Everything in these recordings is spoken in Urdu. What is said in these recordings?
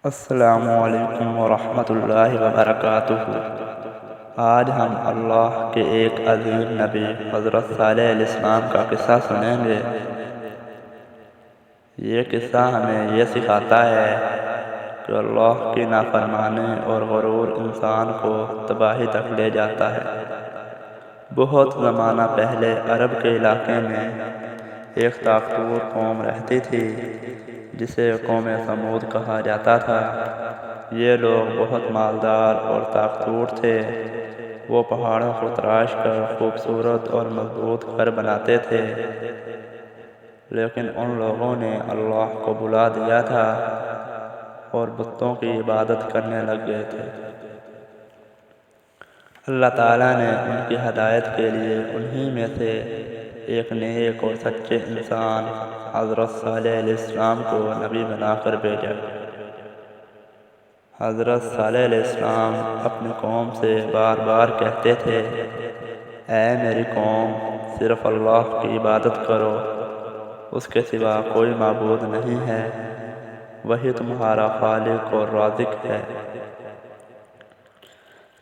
السلام علیکم ورحمۃ اللہ وبرکاتہ۔ آج ہم اللہ کے ایک عظیم نبی حضرت صالح علیہ السلام کا قصہ سنیں گے۔ یہ قصہ ہمیں یہ سکھاتا ہے کہ اللہ کی نافرمانی اور غرور انسان کو تباہی تک لے جاتا ہے۔ بہت زمانہ پہلے عرب کے علاقے میں ایک طاقتور قوم رہتی تھی جسے قوم ثمود کہا جاتا تھا۔ یہ لوگ بہت مالدار اور طاقتور تھے۔ وہ پہاڑوں کو تراش کر خوبصورت اور مضبوط گھر بناتے تھے، لیکن ان لوگوں نے اللہ کو بھلا دیا تھا اور بتوں کی عبادت کرنے لگ گئے تھے۔ اللہ تعالیٰ نے ان کی ہدایت کے لیے انہی میں سے ایک نیک اور سچے انسان حضرت صالح علیہ السلام کو نبی بنا کر بھیجا۔ حضرت صالح علیہ السلام اپنی قوم سے بار بار کہتے تھے، اے میری قوم، صرف اللہ کی عبادت کرو، اس کے سوا کوئی معبود نہیں ہے، وہی تمہارا خالق اور رازق ہے۔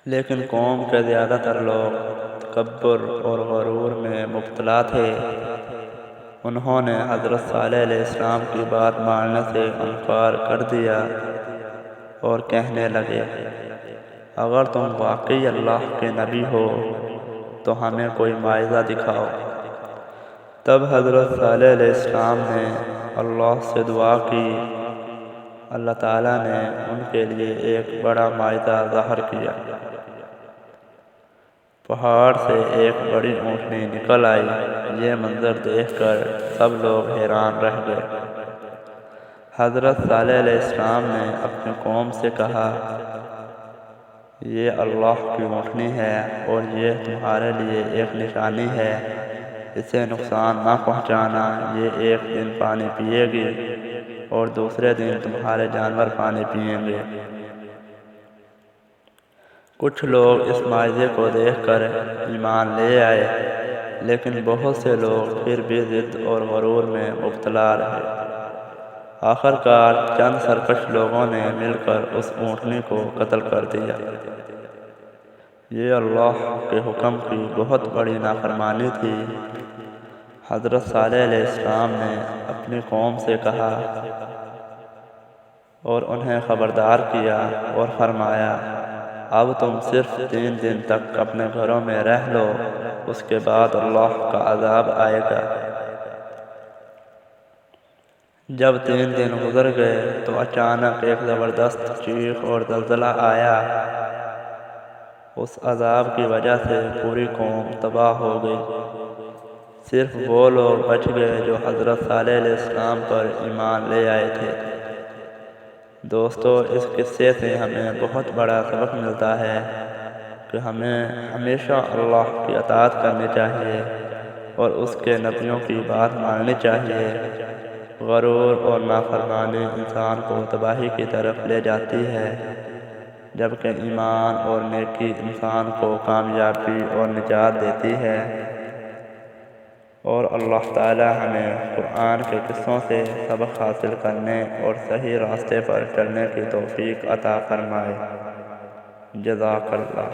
لیکن قوم کے زیادہ تر لوگ تکبر اور غرور میں مبتلا تھے۔ انہوں نے حضرت صالح علیہ السلام کی بات ماننے سے انکار کر دیا اور کہنے لگے، اگر تم واقعی اللہ کے نبی ہو تو ہمیں کوئی معجزہ دکھاؤ۔ تب حضرت صالح علیہ السلام نے اللہ سے دعا کی۔ اللہ تعالیٰ نے ان کے لیے ایک بڑا معجزہ ظاہر کیا۔ پہاڑ سے ایک بڑی اونٹنی نکل آئی۔ یہ منظر دیکھ کر سب لوگ حیران رہ گئے۔ حضرت صالح علیہ السلام نے اپنی قوم سے کہا، یہ اللہ کی اونٹنی ہے اور یہ تمہارے لیے ایک نشانی ہے، اسے نقصان نہ پہنچانا۔ یہ ایک دن پانی پیے گی اور دوسرے دن تمہارے جانور پانی پئیں گے۔ کچھ لوگ اس معجزے کو دیکھ کر ایمان لے آئے، لیکن بہت سے لوگ پھر بھی ضد اور غرور میں مبتلا رہے۔ آخرکار چند سرکش لوگوں نے مل کر اس اونٹنی کو قتل کر دیا۔ یہ اللہ کے حکم کی بہت بڑی نافرمانی تھی۔ حضرت صالح علیہ السلام نے اپنی قوم سے کہا اور انہیں خبردار کیا اور فرمایا، اب تم صرف 3 دن تک اپنے گھروں میں رہ لو، اس کے بعد اللہ کا عذاب آئے گا۔ جب 3 دن گزر گئے تو اچانک ایک زبردست چیخ اور زلزلہ آیا۔ اس عذاب کی وجہ سے پوری قوم تباہ ہو گئی۔ صرف وہ لوگ بچ گئے جو حضرت صالح علیہ السلام پر ایمان لے آئے تھے۔ دوستو، اس قصے سے ہمیں بہت بڑا سبق ملتا ہے کہ ہمیں ہمیشہ اللہ کی اطاعت کرنی چاہیے اور اس کے نبیوں کی بات ماننی چاہیے۔ غرور اور نافرمانی انسان کو تباہی کی طرف لے جاتی ہے، جبکہ ایمان اور نیکی انسان کو کامیابی اور نجات دیتی ہے۔ اور اللہ تعالیٰ ہمیں قرآن کے قصوں سے سبق حاصل کرنے اور صحیح راستے پر چلنے کی توفیق عطا فرمائے۔ جزاک اللہ۔